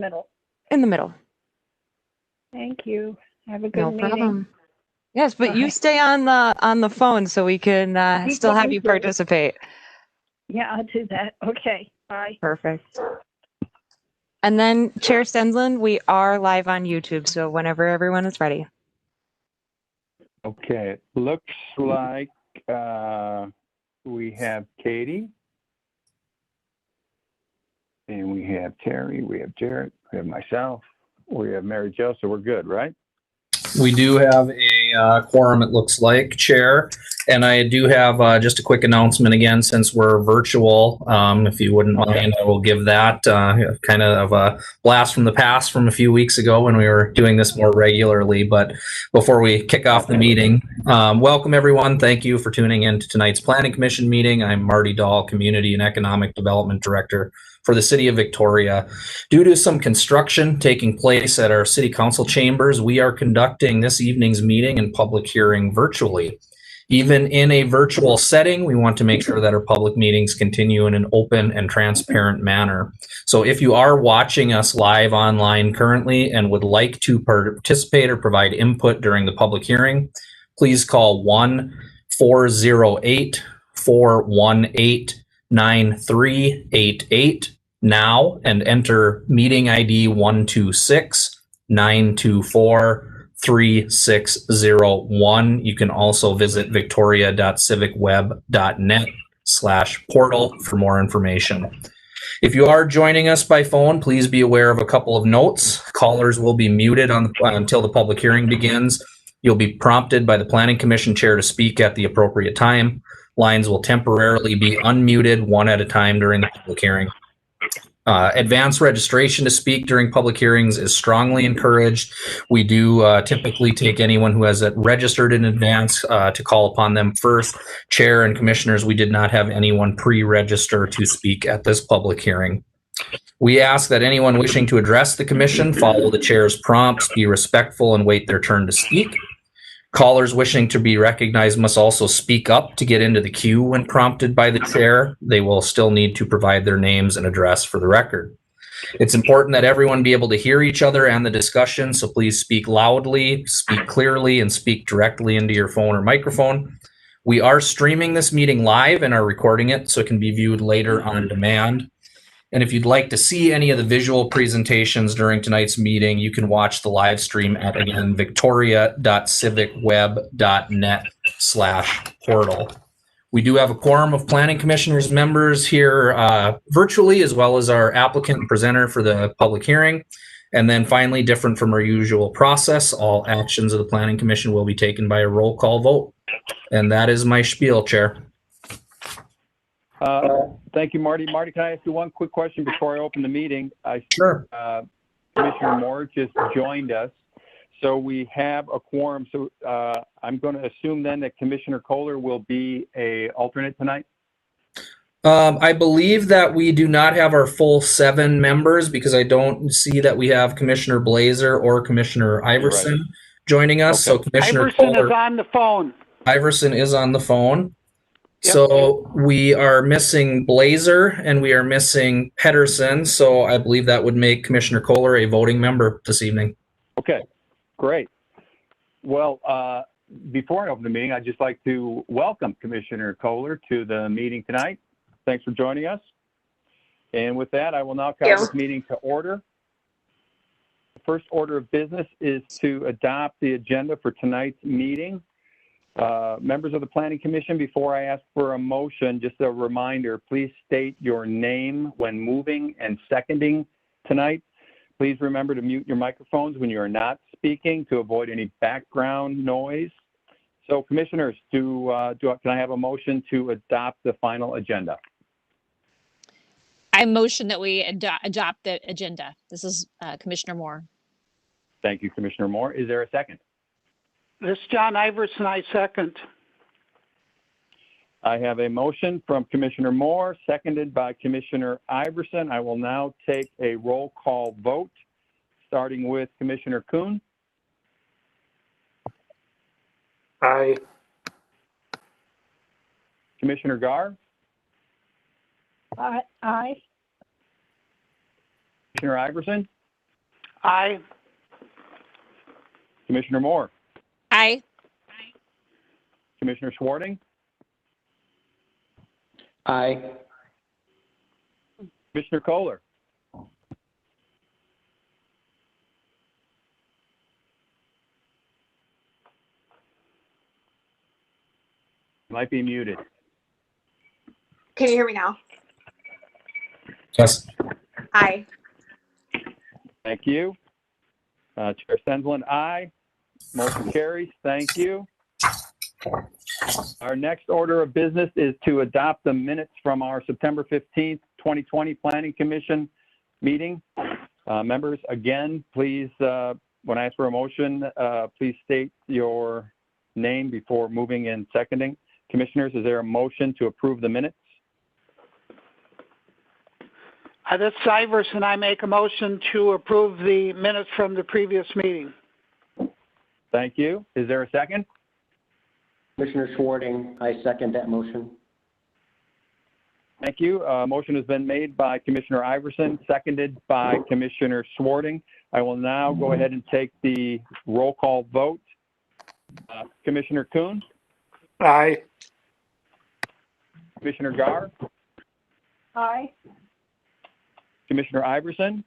Middle. In the middle. Thank you. Have a good No meeting. problem. Yes, but you Bye. stay on the phone so we can still have you participate. Yeah, I'll do that. Okay. Bye. Perfect. And then Chair Stensland, we are live on YouTube, so whenever everyone is ready. Okay, it looks like we have Katie. And we have Terry, we have Jared, we have myself, we have Mary Jo, so we're good, right? We do have a quorum, it looks like, Chair. And I do have just a quick announcement again, since we're virtual. If you wouldn't mind, I will give that kind of a blast from the past from a few weeks ago when we were doing this more regularly. But before we kick off the meeting, welcome everyone. Thank you for tuning in to tonight's Planning Commission meeting. I'm Marty Dahl, Community and Economic Development Director for the City of Victoria. Due to some construction taking place at our City Council chambers, we are conducting this evening's meeting and public hearing virtually. Even in a virtual setting, we want to make sure that our public meetings continue in an open and transparent manner. So if you are watching us live online currently and would like to participate or provide input during the public hearing, please call 1-408-418-9388 now and enter meeting ID 126-924-3601. You can also visit victoria.civicweb.net/portal for more information. If you are joining us by phone, please be aware of a couple of notes. Callers will be muted until the public hearing begins. You'll be prompted by the Planning Commission Chair to speak at the appropriate time. Lines will temporarily be unmuted one at a time during the public hearing. Advanced registration to speak during public hearings is strongly encouraged. We do typically take anyone who has registered in advance to call upon them first. Chair and commissioners, we did not have anyone pre-register to speak at this public hearing. We ask that anyone wishing to address the commission follow the chair's prompts, be respectful, and wait their turn to speak. Callers wishing to be recognized must also speak up to get into the queue when prompted by the chair. They will still need to provide their names and address for the record. It's important that everyone be able to hear each other and the discussion, so please speak loudly, speak clearly, and speak directly into your phone or microphone. We are streaming this meeting live and are recording it so it can be viewed later on demand. And if you'd like to see any of the visual presentations during tonight's meeting, you can watch the live stream at, again, victoria.civicweb.net/portal. We do have a quorum of Planning Commissioners members here virtually, as well as our applicant and presenter for the public hearing. And then finally, different from our usual process, all actions of the Planning Commission will be taken by a roll call vote. And that is my spiel, Chair. Thank you, Marty. Marty, can I ask you one quick question before I open the meeting? Sure. Commissioner Moore just joined us, so we have a quorum. So I'm going to assume then that Commissioner Kohler will be an alternate tonight? I believe that we do not have our full 7 members because I don't see that we have Commissioner Blazer or Commissioner Iverson joining us. Okay. So Commissioner Iverson Kohler, is on the phone. Iverson is on the phone. Yep. So we are missing Blazer and we are missing Pedersen. So I believe that would make Commissioner Kohler a voting member this evening. Okay, great. Well, before I open the meeting, I'd just like to welcome Commissioner Kohler to the meeting tonight. Thanks for joining us. And with that, I will now call this meeting to order. The first order of business is to adopt the agenda for tonight's meeting. Members of the Planning Commission, before I ask for a motion, just a reminder, please state your name when moving and seconding tonight. Please remember to mute your microphones when you are not speaking to avoid any background noise. So commissioners, can I have a motion to adopt the final agenda? I motion that we adopt the agenda. This is Commissioner Moore. Thank you, Commissioner Moore. Is there a second? This is John Iverson, I second. I have a motion from Commissioner Moore, seconded by Commissioner Iverson. I will now take a roll call vote, starting with Commissioner Kuhn. Aye. Commissioner Gar. Aye. Commissioner Iverson. Aye. Commissioner Moore, Aye. Commissioner Schwarting, Aye. Commissioner Kohler. Might be muted. Can you hear me now? Yes. Aye. Thank you. Chair Stensland, aye. Motion carries. Thank you. Our next order of business is to adopt the minutes from our September 15th, 2020 Planning Commission meeting. Members, again, please, when I ask for a motion, please state your name before moving and seconding. Commissioners, is there a motion to approve the minutes? This is Iverson. I make a motion to approve the minutes from the previous meeting. Thank you. Is there a second? Commissioner Schwarting, I second that motion. Thank you. Motion has been made by Commissioner Iverson, seconded by Commissioner Schwarting. I will now go ahead and take the roll call vote. Commissioner Kuhn, Aye. Commissioner Gar, Aye. Commissioner Iverson,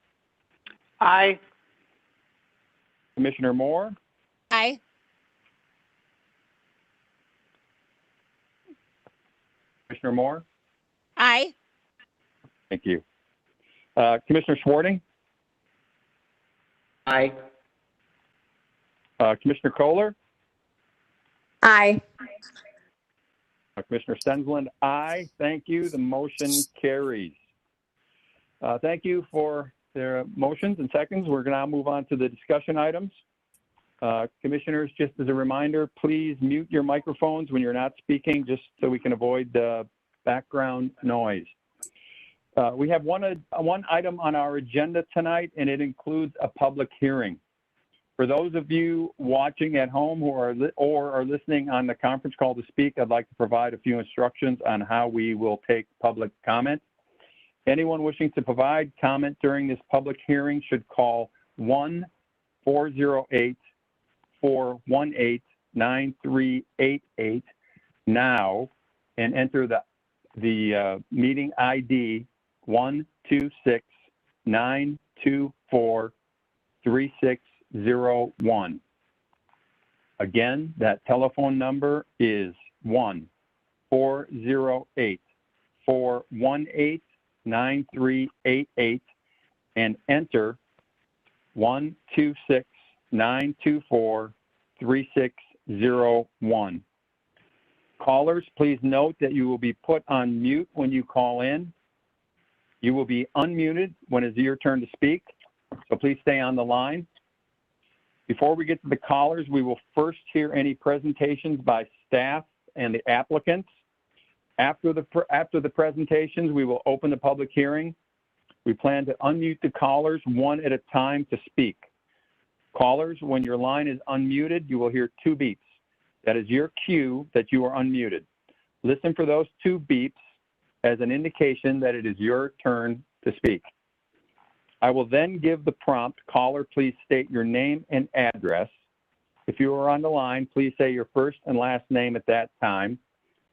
Aye. Commissioner Moore, Aye. Commissioner Moore. Aye. Thank you. Commissioner Schwarting, Aye. Commissioner Kohler, Aye. Commissioner Stensland, aye. Thank you. The motion carries. Thank you for their motions and seconds. We're going to now move on to the discussion items. Commissioners, just as a reminder, please mute your microphones when you're not speaking, just so we can avoid the background noise. We have one item on our agenda tonight, and it includes a public hearing. For those of you watching at home who are listening on the conference call to speak, I'd like to provide a few instructions on how we will take public comment. Anyone wishing to provide comment during this public hearing should call 1-408-418-9388 now and enter the meeting ID 126-924-3601. Again, that telephone number is 1-408-418-9388 and enter 126-924-3601. Callers, please note that you will be put on mute when you call in. You will be unmuted when it's your turn to speak, so please stay on the line. Before we get to the callers, we will first hear any presentations by staff and the applicants. After the presentations, we will open the public hearing. We plan to unmute the callers one at a time to speak. Callers, when your line is unmuted, you will hear 2 beeps. That is your cue that you are unmuted. Listen for those 2 beeps as an indication that it is your turn to speak. I will then give the prompt, caller, please state your name and address. If you are on the line, please say your first and last name at that time.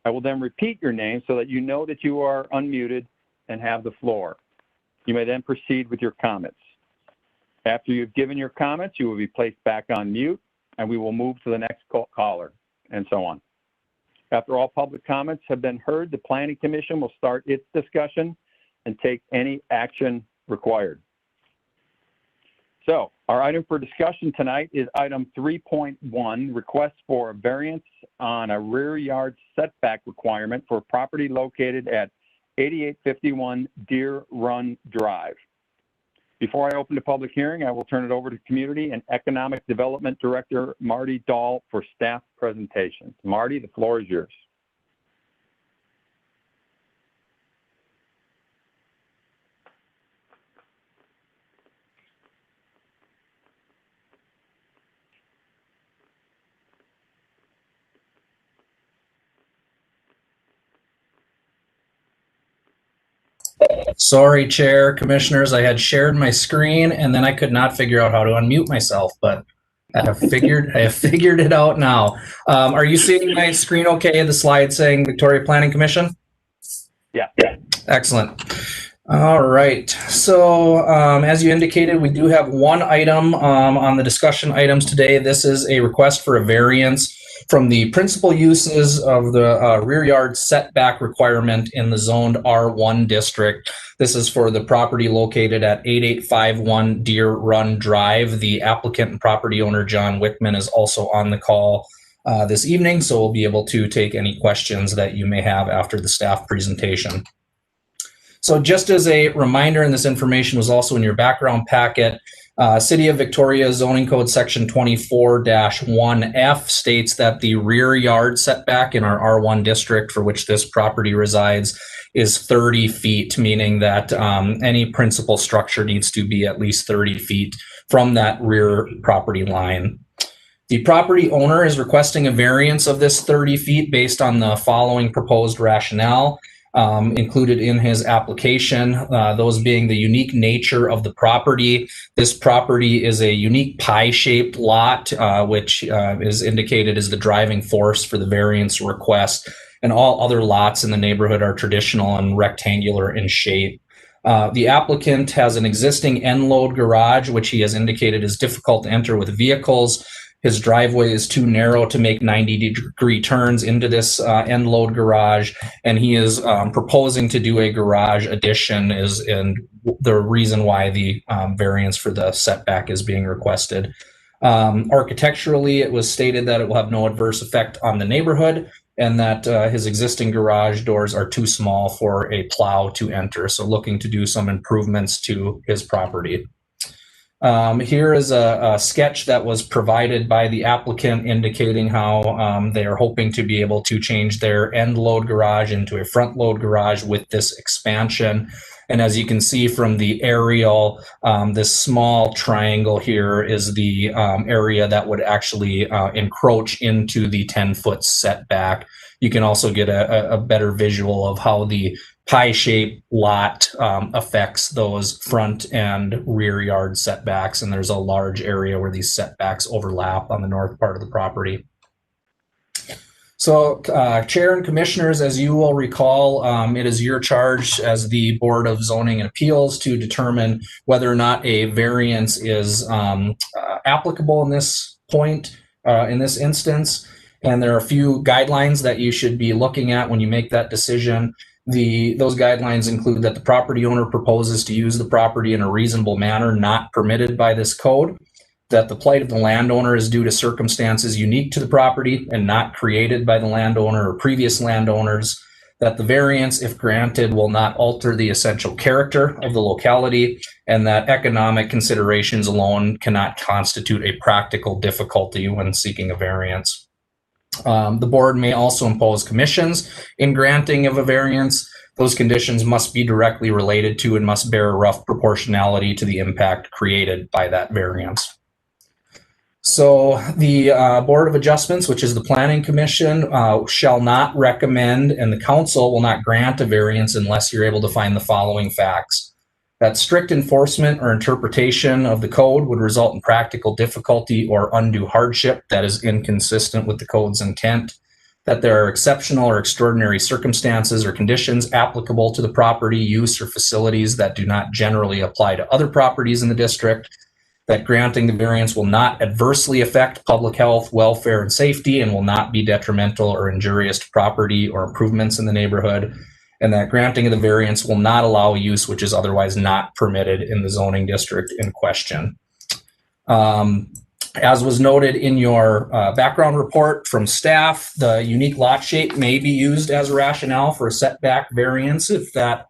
I will then repeat your name so that you know that you are unmuted and have the floor. You may then proceed with your comments. After you've given your comments, you will be placed back on mute, and we will move to the next caller, and so on. After all public comments have been heard, the Planning Commission will start its discussion and take any action required. So, our item for discussion tonight is item 3.1, request for a variance on a rear yard setback requirement for property located at 8851 Deer Run Drive. Before I open the public hearing, I will turn it over to Community and Economic Development Director Marty Dahl for staff presentation. Marty, the floor is yours. Sorry, Chair, Commissioners, I had shared my screen and then I could not figure out how to unmute myself, but I have figured it out now. Are you seeing my screen okay? The slide saying Victoria Planning Commission? Yeah. Excellent. All right. So as you indicated, we do have one item on the discussion items today. This is a request for a variance from the principal uses of the rear yard setback requirement in the zoned R1 district. This is for the property located at 8851 Deer Run Drive. The applicant and property owner, John Wickman, is also on the call this evening, so we'll be able to take any questions that you may have after the staff presentation. So just as a reminder, and this information was also in your background packet, City of Victoria Zoning Code Section 24-1F states that the rear yard setback in our R1 district for which this property resides is 30 feet, meaning that any principal structure needs to be at least 30 feet from that rear property line. The property owner is requesting a variance of this 30 feet based on the following proposed rationale. Included in his application, those being the unique nature of the property. This property is a unique pie-shaped lot, which is indicated as the driving force for the variance request, and all other lots in the neighborhood are traditional and rectangular in shape. The applicant has an existing end-load garage, which he has indicated is difficult to enter with vehicles. His driveway is too narrow to make 90-degree turns into this end-load garage, and he is proposing to do a garage addition and the reason why the variance for the setback is being requested. Architecturally, it was stated that it will have no adverse effect on the neighborhood and that his existing garage doors are too small for a plow to enter, so looking to do some improvements to his property. Here is a sketch that was provided by the applicant indicating how they are hoping to be able to change their end load garage into a front load garage with this expansion. And as you can see from the aerial, this small triangle here is the area that would actually encroach into the 10-foot setback. You can also get a better visual of how the pie-shaped lot affects those front and rear yard setbacks, and there's a large area where these setbacks overlap on the north part of the property. So, Chair and Commissioners, as you will recall, it is your charge as the Board of Zoning and Appeals to determine whether or not a variance is applicable in this point, in this instance. And there are a few guidelines that you should be looking at when you make that decision. Those guidelines include that the property owner proposes to use the property in a reasonable manner not permitted by this code, that the plight of the landowner is due to circumstances unique to the property and not created by the landowner or previous landowners, that the variance, if granted, will not alter the essential character of the locality, and that economic considerations alone cannot constitute a practical difficulty when seeking a variance. The board may also impose conditions in granting of a variance. Those conditions must be directly related to and must bear a rough proportionality to the impact created by that variance. So the Board of Adjustments, which is the Planning Commission, shall not recommend, and the council will not grant a variance unless you're able to find the following facts. That strict enforcement or interpretation of the code would result in practical difficulty or undue hardship that is inconsistent with the code's intent. That there are exceptional or extraordinary circumstances or conditions applicable to the property, use, or facilities that do not generally apply to other properties in the district. That granting the variance will not adversely affect public health, welfare, and safety, and will not be detrimental or injurious to property or improvements in the neighborhood. And that granting of the variance will not allow use which is otherwise not permitted in the zoning district in question. As was noted in your background report from staff, the unique lot shape may be used as a rationale for a setback variance if that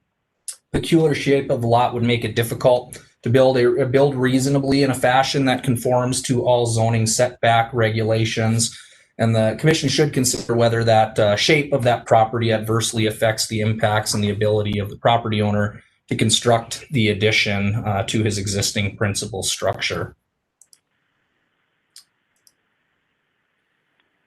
peculiar shape of the lot would make it difficult to build reasonably in a fashion that conforms to all zoning setback regulations. And the commission should consider whether that shape of that property adversely affects the impacts and the ability of the property owner to construct the addition to his existing principal structure.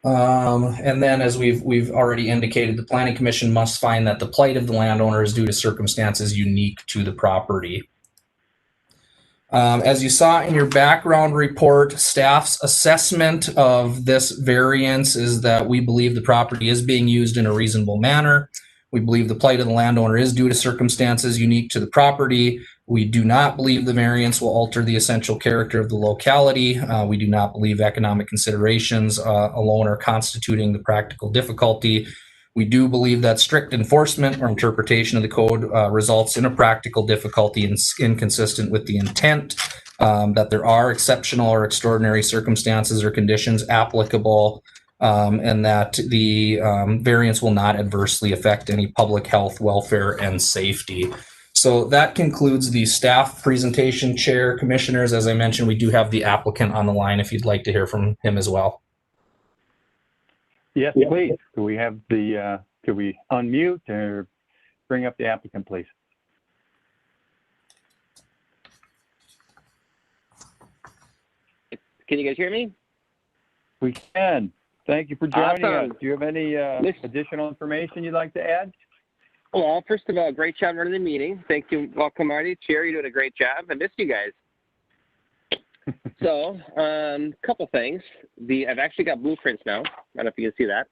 And then, as we've already indicated, the Planning Commission must find that the plight of the landowner is due to circumstances unique to the property. As you saw in your background report, staff's assessment of this variance is that we believe the property is being used in a reasonable manner. We believe the plight of the landowner is due to circumstances unique to the property. We do not believe the variance will alter the essential character of the locality. We do not believe economic considerations alone are constituting the practical difficulty. We do believe that strict enforcement or interpretation of the code results in a practical difficulty and inconsistent with the intent, that there are exceptional or extraordinary circumstances or conditions applicable, and that the variance will not adversely affect any public health, welfare, and safety. So that concludes the staff presentation. Chair, commissioners, as I mentioned, we do have the applicant on the line if you'd like to hear from him as well. Yes, please. Could we have the, could we unmute or bring up the applicant, please? Can you guys hear me? We can. Thank you for joining Awesome. us. Do you have any additional information you'd like to add? Well, first of all, great job running the meeting. Thank you. Welcome, Marty. Chair, you're doing a great job. I missed you guys. So, couple things. I've actually got blueprints now. I don't know if you can see that.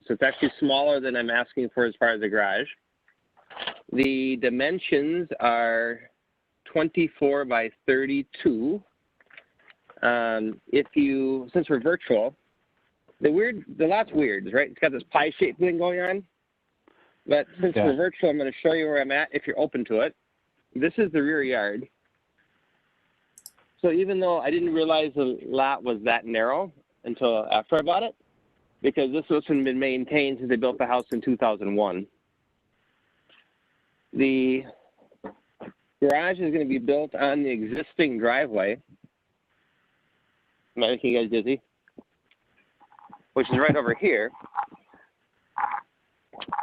So it's actually smaller than I'm asking for as far as the garage. The dimensions are 24 by 32. Since we're virtual, the lot's weird, right? It's got this pie shaped thing going on. But since we're virtual, I'm going to show you where I'm at if you're open to it. This is the rear yard. So even though I didn't realize the lot was that narrow until after I bought it, because this hasn't been maintained since they built the house in 2001. The garage is going to be built on the existing driveway. Am I making you guys dizzy? Which is right over here.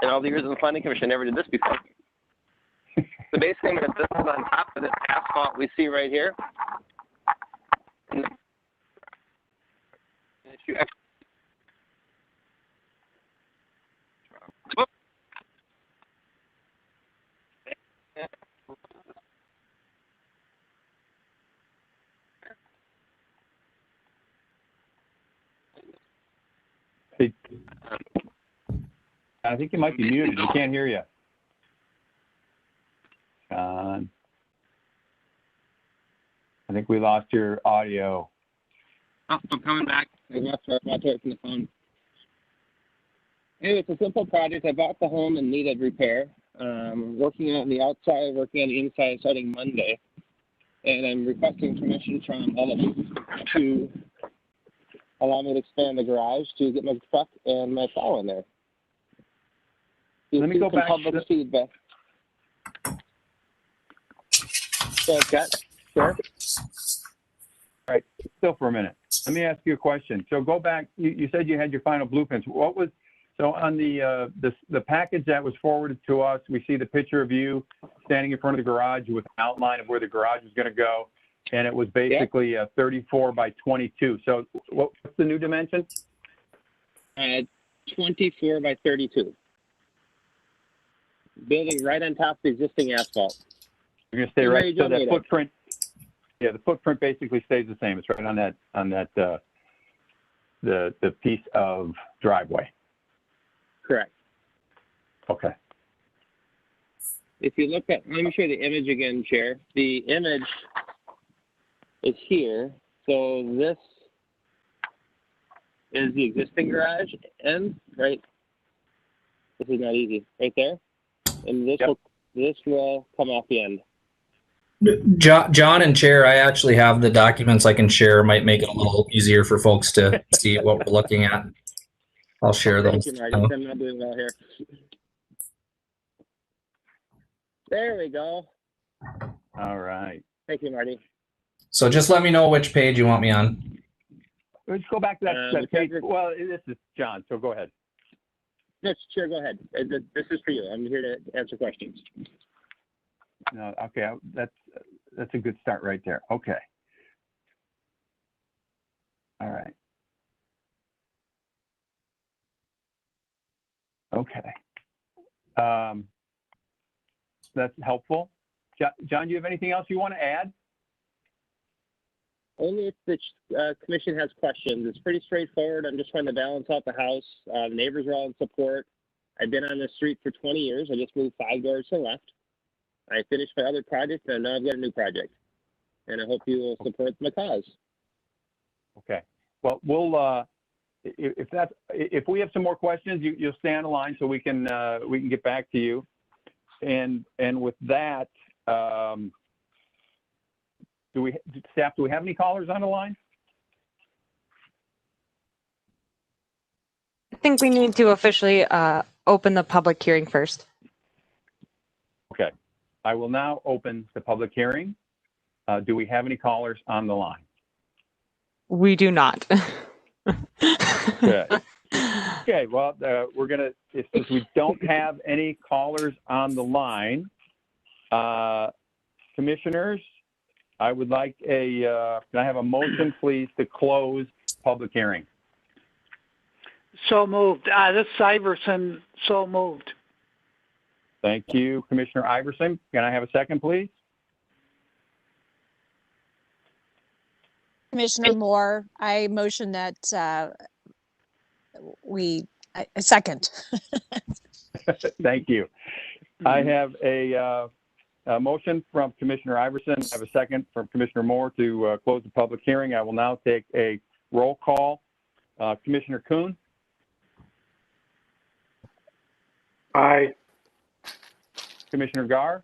In all the years of the Planning Commission, I never did this before. So basically, this is on top of the asphalt we see right here. I think you might be muted. We can't hear you. I think we lost your audio. Oh, I'm coming back. I left it from the phone. Anyway, it's a simple project. I bought the home and needed repair. Working on the outside, working on the inside starting Monday. And I'm requesting permission from all of you to allow me to expand the garage to get my truck and my plow in there. Let me go back to the feedback. Go ahead, Scott. Sure. All right, still for a minute. Let me ask you a question. So go back, you said you had your final blueprints. What was, so on the package that was forwarded to us, we see the picture of you standing in front of the garage with an outline of where the garage is going to go. And it was basically a 34 by 22. So what's the new dimension? 24 by 32. Building right on top of the existing asphalt. You're going to stay right, so that footprint, yeah, the footprint basically stays the same. It's right on that the piece of driveway. Correct. Okay. If you look at, let me show you the image again, Chair. The image is here. So this is the existing garage end, right? This is not easy. Right there. And this will come off the end. John and Chair, I actually have the documents I can share. Might make it a little easier for folks to see what we're looking at. I'll share those. Thank you, Marty. I'm not doing well here. There we go. All right. Thank you, Marty. So just let me know which page you want me on. Let's go back to that page. Well, this is John, so go ahead. Yes, Chair, go ahead. This is for you. I'm here to answer questions. No, okay, that's a good start right there. Okay. All right. Okay. That's helpful. John, do you have anything else you want to add? Only if the commission has questions. It's pretty straightforward. I'm just trying to balance out the house. The neighbors are all in support. I've been on this street for 20 years. I just moved 5 doors to the left. I finished my other project, and now I've got a new project. And I hope you will support my cause. Okay. Well, we'll if we have some more questions, you'll stay on the line so we can get back to you. And with that, do we have any callers on the line? I think we need to officially open the public hearing first. Okay. I will now open the public hearing. Do we have any callers on the line? We do not. Okay. Okay. Well, we're gonna, since we don't have any callers on the line, commissioners, I would like can I have a motion, please, to close public hearing? So moved. This is Iverson. So moved. Thank you, Commissioner Iverson. Can I have a second, please? Commissioner Moore, I motion that a second. Thank you. I have a motion from Commissioner Iverson. I have a second from Commissioner Moore to close the public hearing. I will now take a roll call. Commissioner Kuhn? Aye. Commissioner Gar?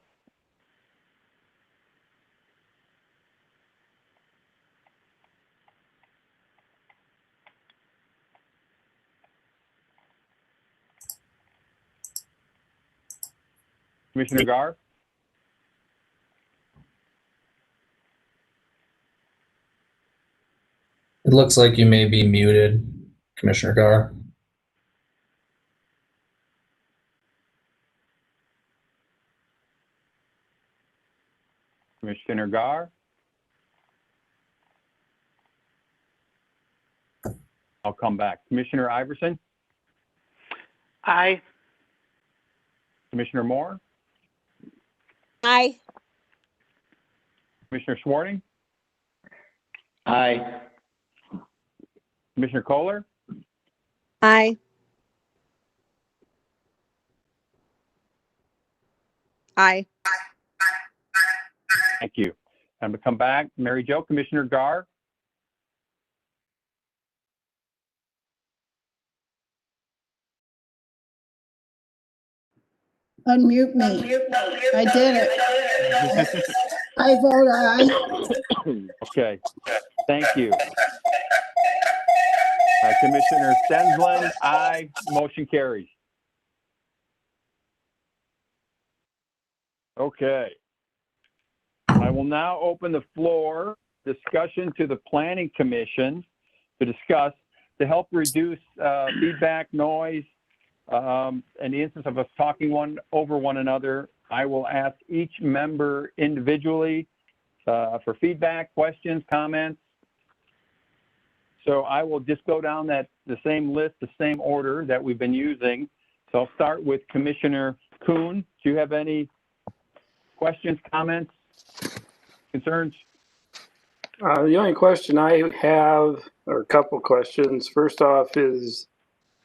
Commissioner Gar? It looks like you may be muted, Commissioner Gar. Commissioner Gar? I'll come back. Commissioner Iverson? Aye. Commissioner Moore? Aye. Commissioner Schwarting? Aye. Commissioner Kohler? Aye. Aye. Thank you. I'm going to come back. Mary Jo, Commissioner Gar? Unmute me. I did it. I vote aye. Okay. Thank you. Commissioner Stensland, aye. Motion carries. Okay. I will now open the floor discussion to the Planning Commission to discuss to help reduce feedback, noise, and the instance of us talking over one another. I will ask each member individually for feedback, questions, comments. So I will just go down the same list, the same order that we've been using. So I'll start with Commissioner Kuhn. Do you have any questions, comments, concerns? The only question I have, or a couple questions. First off, has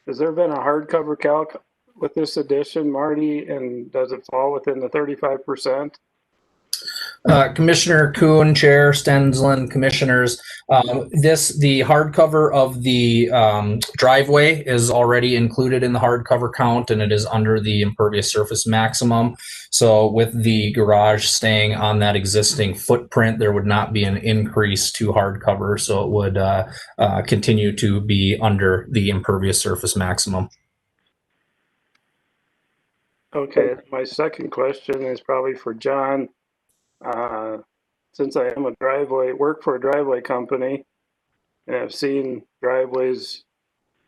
there been a hardcover calc with this edition, Marty, and does it fall within the 35%? Commissioner Kuhn, Chair Stensland, Commissioners, the hardcover of the driveway is already included in the hardcover count, and it is under the impervious surface maximum. So with the garage staying on that existing footprint, there would not be an increase to hardcover, so it would continue to be under the impervious surface maximum. Okay, my second question is probably for John. Since I am work for a driveway company, and I've seen driveways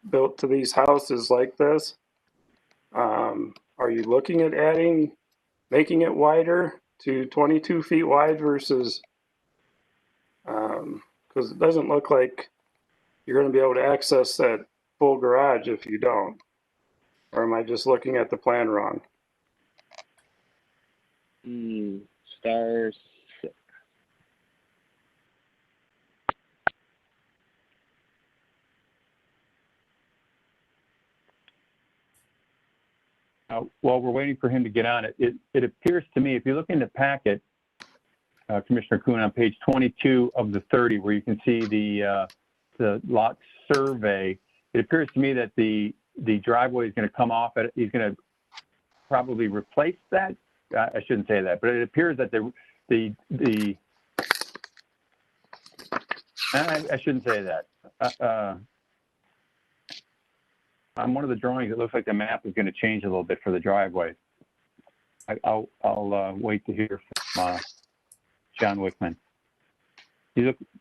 built to these houses like this, are you looking at making it wider to 22 feet wide versus, because it doesn't look like you're going to be able to access that full garage if you don't. Or am I just looking at the plan wrong? Star 6. While we're waiting for him to get on it, it appears to me, if you look in the packet, Commissioner Kuhn, on page 22 of the 30, where you can see the lot survey, it appears to me that the driveway is going to come off. He's going to probably replace that. I shouldn't say that, but it appears that I shouldn't say that. On one of the drawings, it looks like the map is going to change a little bit for the driveway. I'll wait to hear from John Wickman.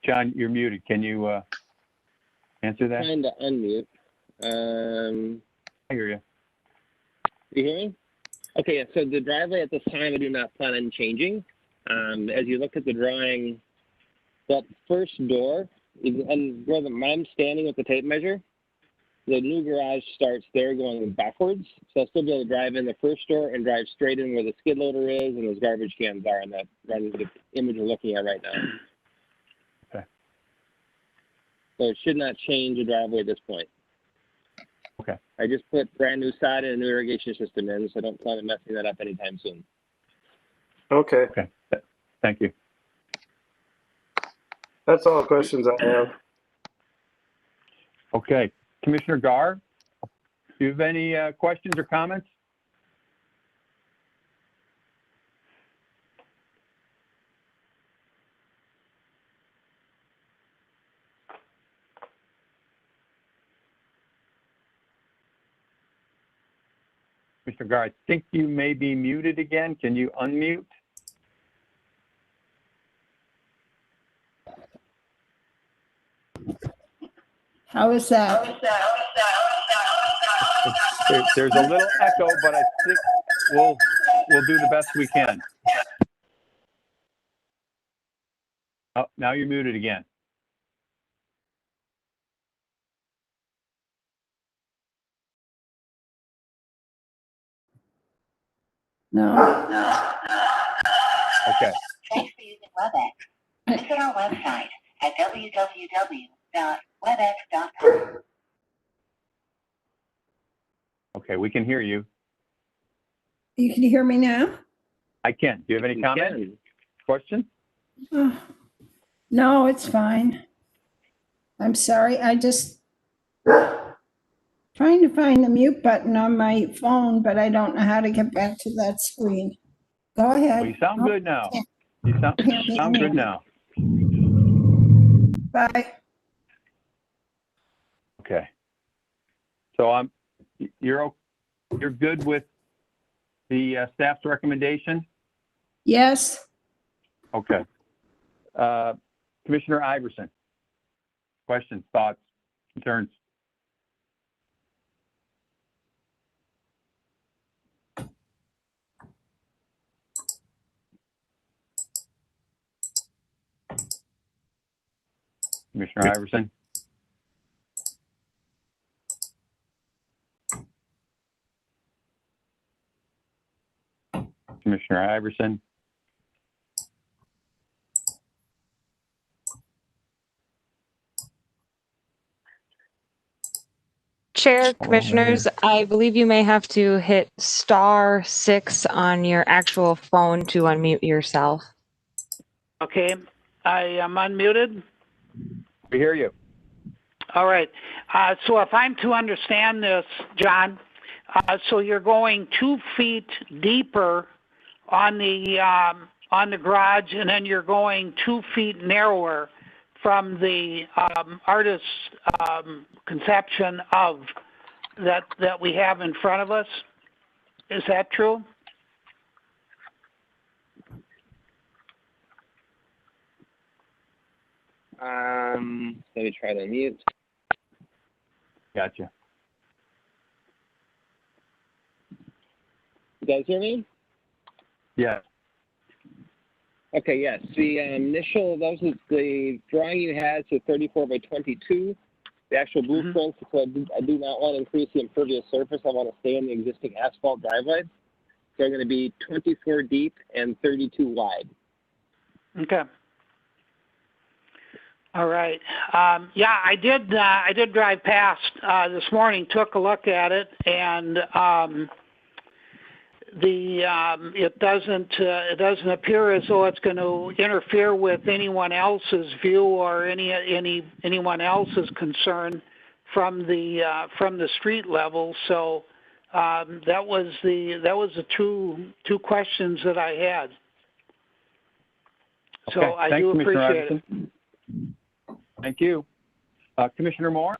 John, you're muted. Can you answer that? Trying to unmute. I hear you. You hear me? Okay, yeah, so the driveway at this time I do not plan on changing. As you look at the drawing, that first door, and where I'm standing with the tape measure, the new garage starts there going backwards. So I'll still be able to drive in the first door and drive straight in where the skid loader is and those garbage cans are in that the image we're looking at right now. Okay. So it should not change the driveway at this point. Okay. I just put brand new side and a new irrigation system in, so I don't plan on messing that up anytime soon. Okay. Okay. Thank you. That's all the questions I have. Okay. Commissioner Gar, do you have any questions or comments? Mr. Gar, I think you may be muted again. Can you unmute? How is that? There's a little echo, but I think we'll do the best we can. Oh, now you're muted again. No. Okay. Thanks for using WebEx. Visit our website at www.webex.com. Okay, we can hear you. You can hear me now? I can. Do you have any comments? Questions? Oh, no, it's fine. I'm sorry. I just trying to find the mute button on my phone, but I don't know how to get back to that screen. Go ahead. Well, you sound good now. You sound good now. Bye. Okay. So you're good with the staff's recommendation? Yes. Okay. Commissioner Iverson, questions, thoughts, concerns? Commissioner Iverson? Commissioner Iverson? Chair, Commissioners, I believe you may have to hit *6 on your actual phone to unmute yourself. Okay, I am unmuted. We hear you. All right. So if I'm to understand this, John, so you're going 2 feet deeper on the garage, and then you're going 2 feet narrower from the artist's conception of that we have in front of us. Is that true? Let me try to mute. Gotcha. You guys hear me? Yeah. Okay, yes. The initial, that was the drawing you had, so 34 by 22. the actual blueprints, so I do not want to increase the impervious surface. I want to stay in the existing asphalt driveway. So they're going to be 24 deep and 32 wide. Okay. All right. Yeah, I did drive past this morning, took a look at it, and it doesn't appear as though it's going to interfere with anyone else's view or anyone else's concern from the street level. So that was the two questions that I had. So Okay. I Thanks, do Commissioner appreciate Iverson. it. Thank you. Commissioner Moore?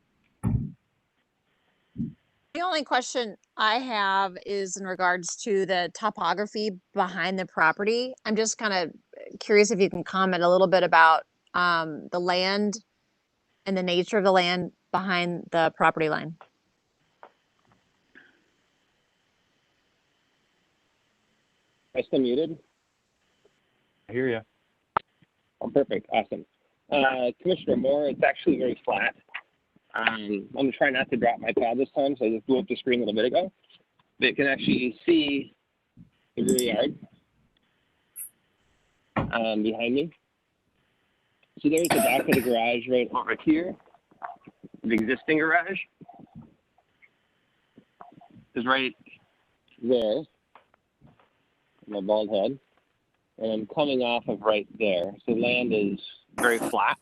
The only question I have is in regards to the topography behind the property. I'm just kind of curious if you can comment a little bit about the land and the nature of the land behind the property line. Am I still muted? I hear you. Oh, perfect. Awesome. Commissioner Moore, it's actually very flat. I'm going to try not to drop my pad this time, so I just blew up the screen a little bit ago. But you can actually see the rear yard behind me. So there's the back of the garage right over here. The existing garage is right there. My bald head. And I'm coming off of right there. So land is very flat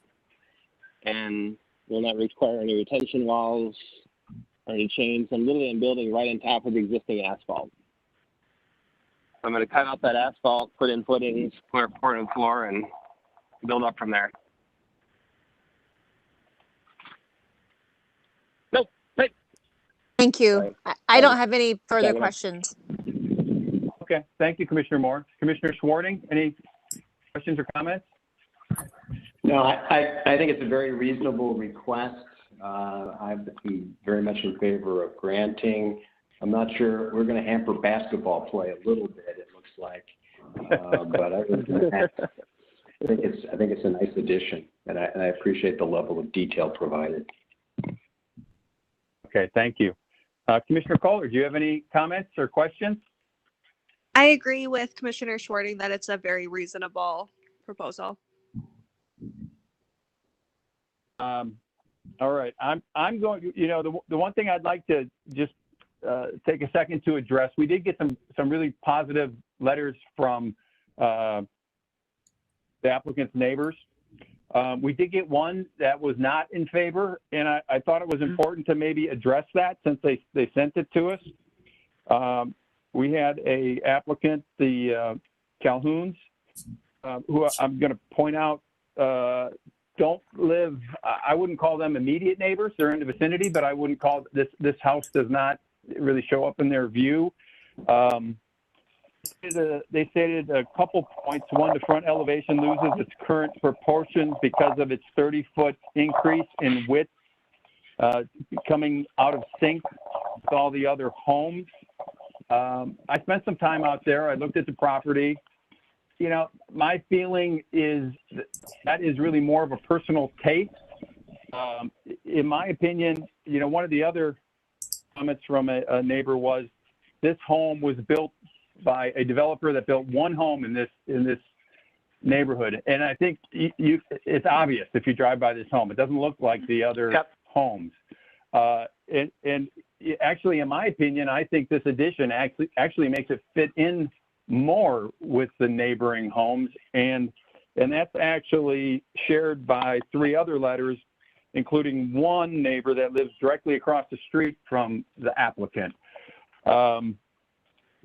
and will not require any retention walls or any chains. I'm building right on top of the existing asphalt. So I'm going to cut out that asphalt, put in footings, pour in floor, and build up from there. Nope. Right. Thank you. I don't have any further questions. Okay. Thank you, Commissioner Moore. Commissioner Swarding, any questions or comments? No, I think it's a very reasonable request. I'm very much in favor of granting. I'm not sure we're going to hamper basketball play a little bit, it looks like. But other than that, I think it's a nice addition, and I appreciate the level of detail provided. Okay, thank you. Commissioner Kohler, do you have any comments or questions? I agree with Commissioner Schwarting that it's a very reasonable proposal. All right, I'm going. You know, the one thing I'd like to just take a second to address. We did get some really positive letters from the applicant's neighbors. We did get one that was not in favor, and I thought it was important to maybe address that since they sent it to us. We had a applicant, the Calhouns, who I'm going to point out don't live, I wouldn't call them immediate neighbors. They're in the vicinity, but I wouldn't call this house does not really show up in their view. They stated a couple points. One, the front elevation loses its current proportions because of its 30-foot increase in width, coming out of sync with all the other homes. I spent some time out there. I looked at the property. You know, my feeling is that is really more of a personal taste. In my opinion, you know, one of the other comments from a neighbor was this home was built by a developer that built one home in this neighborhood, and I think it's obvious if you drive by this home. It doesn't look like the other homes, and actually, in my opinion, I think this addition actually makes it fit in more with the neighboring homes, and that's actually shared by 3 other letters, including one neighbor that lives directly across the street from the applicant.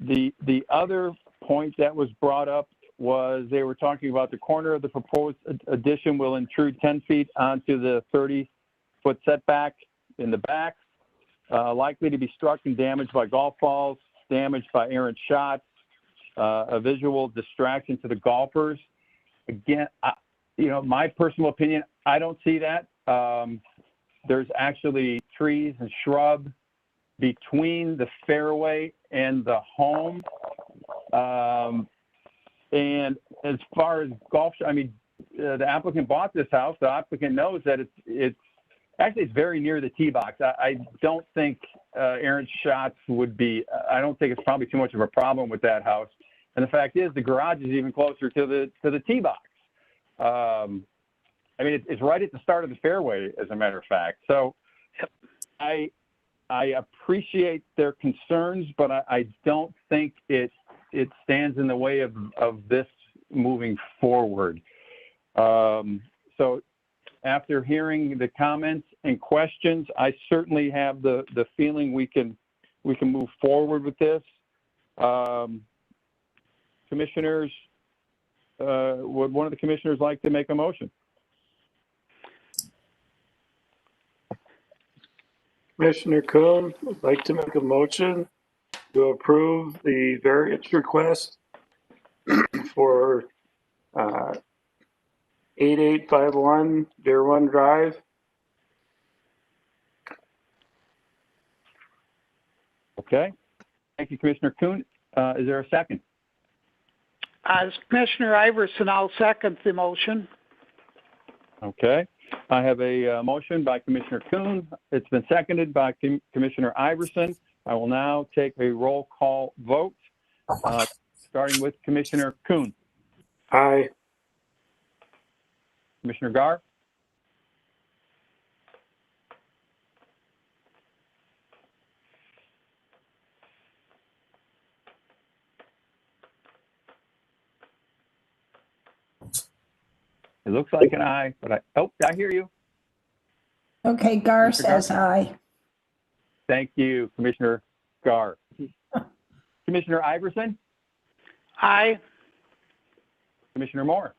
The other point that was brought up was they were talking about the corner of the proposed addition will intrude 10 feet onto the 30-foot setback in the back, likely to be struck and damaged by golf balls, damaged by errant shots, a visual distraction to the golfers. Again, you know, my personal opinion, I don't see that. There's actually trees and shrub between the fairway and the home. And as far as golf, I mean, the applicant bought this house. The applicant knows that it's actually, it's very near the tee box. I don't think errant shots would be, I don't think it's probably too much of a problem with that house. And the fact is, the garage is even closer to the tee box. I mean, it's right at the start of the fairway, as a matter of fact. So I appreciate their concerns, but I don't think it stands in the way of this moving forward. So after hearing the comments and questions, I certainly have the feeling we can move forward with this. Commissioners, would one of the commissioners like to make a motion? Commissioner Kuhn would like to make a motion to approve the variance request for 8851 Deer Run Drive. Okay. Thank you, Commissioner Kuhn. Is there a second? As Commissioner Iverson, I'll second the motion. Okay. I have a motion by Commissioner Kuhn. It's been seconded by Commissioner Iverson. I will now take a roll call vote, starting with Commissioner Kuhn. Aye. Commissioner Gar? It looks like an aye, but I hear you. Okay, Gar Mr. Gar? says aye. Thank you, Commissioner Gar. Commissioner Iverson? Aye. Commissioner Moore?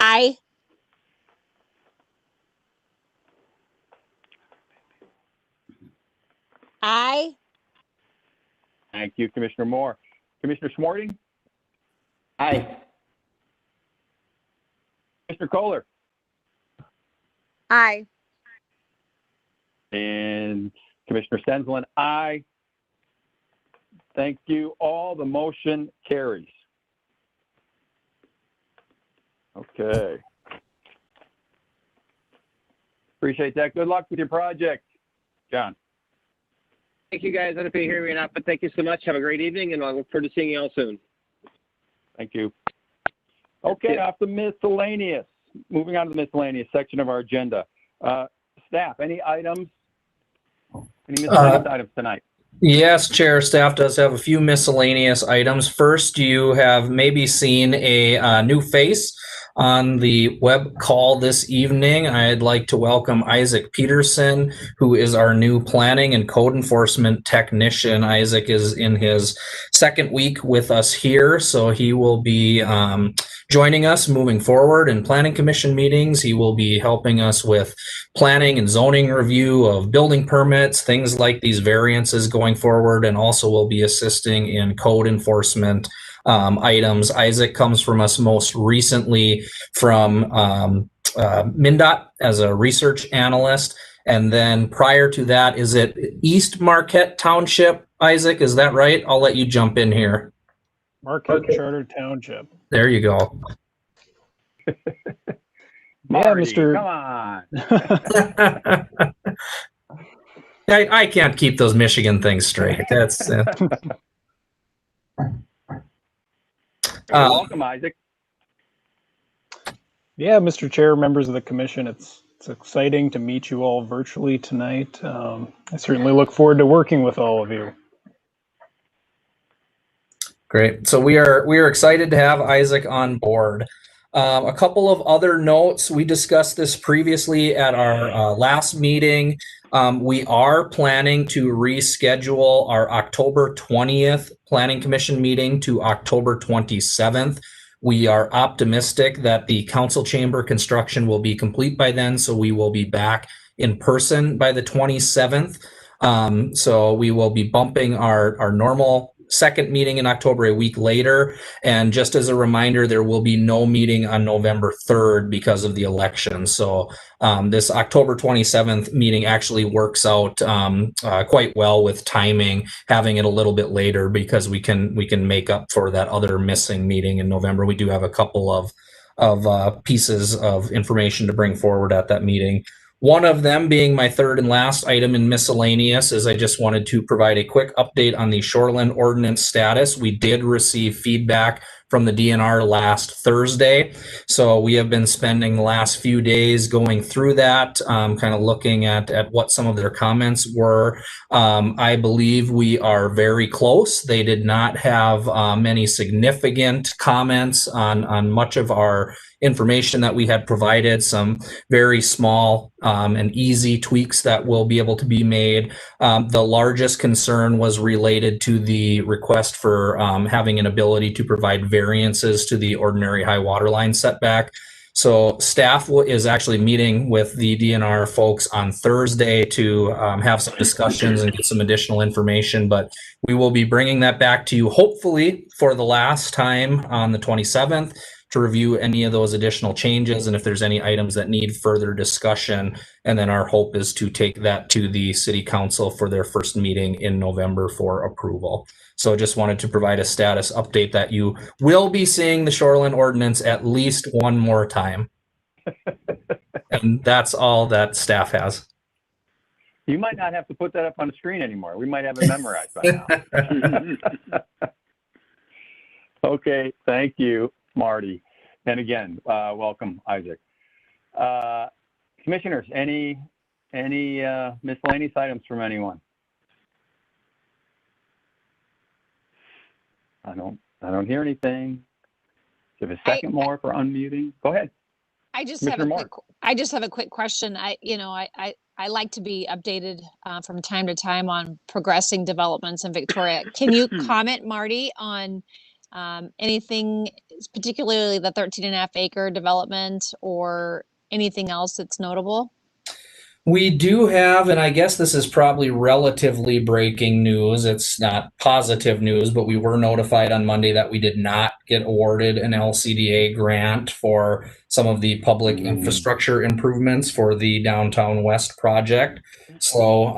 Aye. Aye. Thank you, Commissioner Moore. Commissioner Smarting? Aye. Commissioner Kohler? Aye. And Commissioner Senslin, aye. Thank you all. The motion carries. Okay. Appreciate that. Good luck with your project, John. Thank you guys. I don't know if you hear me or not, but thank you so much. Have a great evening, and I look forward to seeing you all soon. Thank you. Okay, off the miscellaneous. Moving on to the miscellaneous section of our agenda. Staff, any items? Any miscellaneous items tonight? Yes, Chair. Staff does have a few miscellaneous items. First, you have maybe seen a new face on the web call this evening. I'd like to welcome Isaac Peterson, who is our new planning and code enforcement technician. Isaac is in his second week with us here, so he will be joining us moving forward in planning commission meetings. He will be helping us with planning and zoning review of building permits, things like these variances going forward, and also will be assisting in code enforcement items. Isaac comes from us most recently from MnDOT as a research analyst. And then prior to that, is it East Marquette Township, Isaac? Is that right? I'll let you jump in here. Marquette Charter Township. There you go. Marty, Mr. Come on. I can't keep those Michigan things straight. That's welcome, Isaac. Yeah, Mr. Chair, members of the commission, it's exciting to meet you all virtually tonight. I certainly look forward to working with all of you. Great. So we are excited to have Isaac on board. A couple of other notes. We discussed this previously at our last meeting. We are planning to reschedule our October 20th Planning Commission meeting to October 27th. We are optimistic that the council chamber construction will be complete by then, so we will be back in person by the 27th. So we will be bumping our normal second meeting in October a week later. And just as a reminder, there will be no meeting on November 3rd because of the election. So this October 27th meeting actually works out quite well with timing, having it a little bit later because we can make up for that other missing meeting in November. We do have a couple of pieces of information to bring forward at that meeting. One of them being my third and last item in miscellaneous is I just wanted to provide a quick update on the shoreline ordinance status. We did receive feedback from the DNR last Thursday. So we have been spending the last few days going through that, kind of looking at what some of their comments were. I believe we are very close. They did not have many significant comments on much of our information that we had provided, some very small and easy tweaks that will be able to be made. The largest concern was related to the request for having an ability to provide variances to the ordinary high water line setback. So staff is actually meeting with the DNR folks on Thursday to have some discussions and get some additional information, but we will be bringing that back to you hopefully for the last time on the 27th to review any of those additional changes and if there's any items that need further discussion. And then our hope is to take that to the city council for their first meeting in November for approval. So just wanted to provide a status update that you will be seeing the shoreline ordinance at least one more time. And that's all that staff has. You might not have to put that up on the screen anymore. We might have it memorized by now. Okay, thank you, Marty. And again, welcome, Isaac. Commissioners, any miscellaneous items from anyone? I don't hear anything. Give a second more for unmuting. Go ahead. I just have a quick question. I like to be updated from time to time on progressing developments in Victoria. Can you comment, Marty, on anything, particularly the 13.5 acre development or anything else that's notable? We do have, and I guess this is probably relatively breaking news. It's not positive news, but we were notified on Monday that we did not get awarded an LCDA grant for some of the public infrastructure improvements for the Downtown West project. So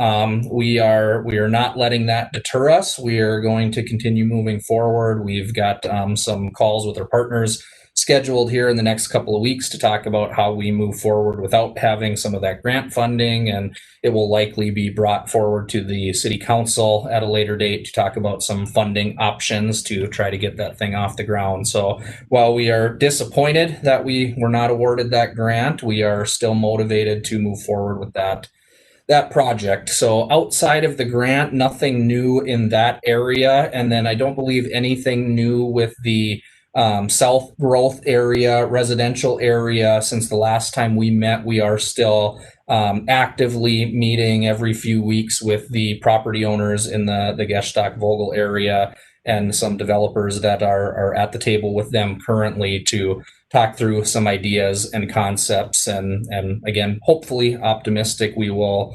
we are not letting that deter us. We are going to continue moving forward. We've got some calls with our partners scheduled here in the next couple of weeks to talk about how we move forward without having some of that grant funding, and it will likely be brought forward to the city council at a later date to talk about some funding options to try to get that thing off the ground. So while we are disappointed that we were not awarded that grant, we are still motivated to move forward with that project. So outside of the grant, nothing new in that area. And then I don't believe anything new with the South Growth area, residential area. Since the last time we met, we are still actively meeting every few weeks with the property owners in the Gestacht-Vogel area and some developers that are at the table with them currently to talk through some ideas and concepts. And again, hopefully optimistic we will,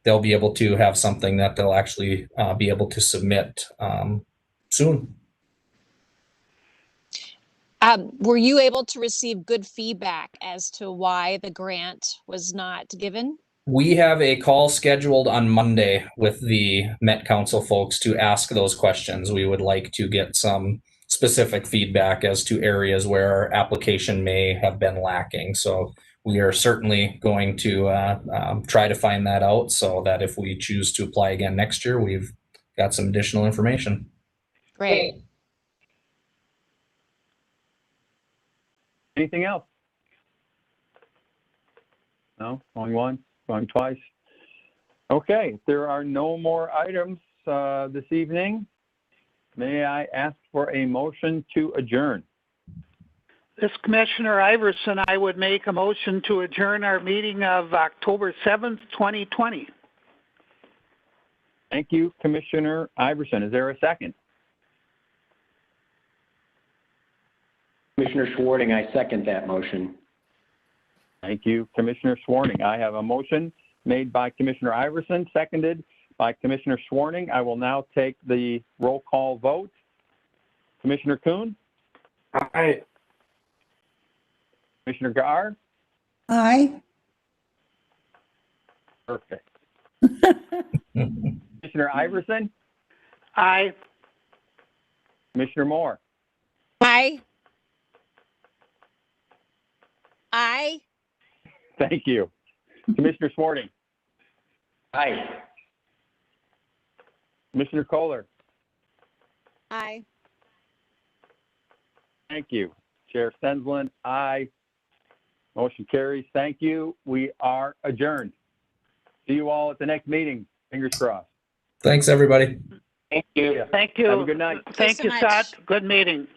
they'll be able to have something that they'll actually be able to submit soon. Were you able to receive good feedback as to why the grant was not given? We have a call scheduled on Monday with the Met Council folks to ask those questions. We would like to get some specific feedback as to areas where our application may have been lacking. So we are certainly going to try to find that out so that if we choose to apply again next year, we've got some additional information. Great. Anything else? No, going once, going twice. Okay, if there are no more items this evening, may I ask for a motion to adjourn? This Commissioner Iverson, I would make a motion to adjourn our meeting of October 7th, 2020. Thank you, Commissioner Iverson. Is there a second? Commissioner Schwarting, I second that motion. Thank you, Commissioner Schwarting. I have a motion made by Commissioner Iverson, seconded by Commissioner Schwarting. I will now take the roll call vote. Commissioner Kuhn? Aye. Commissioner Gar? Aye. Perfect. Commissioner Iverson? Aye. Commissioner Moore? Aye. Aye. Thank you. Commissioner Swarting, Aye. Commissioner Kohler, Aye. thank you. Sheriff Sensland, aye. Motion carries. Thank you. We are adjourned. See you all at the next meeting. Fingers crossed. Thanks, everybody. Thank you. Thank you. Have a good night. Thank so you, much. Scott. Good meeting.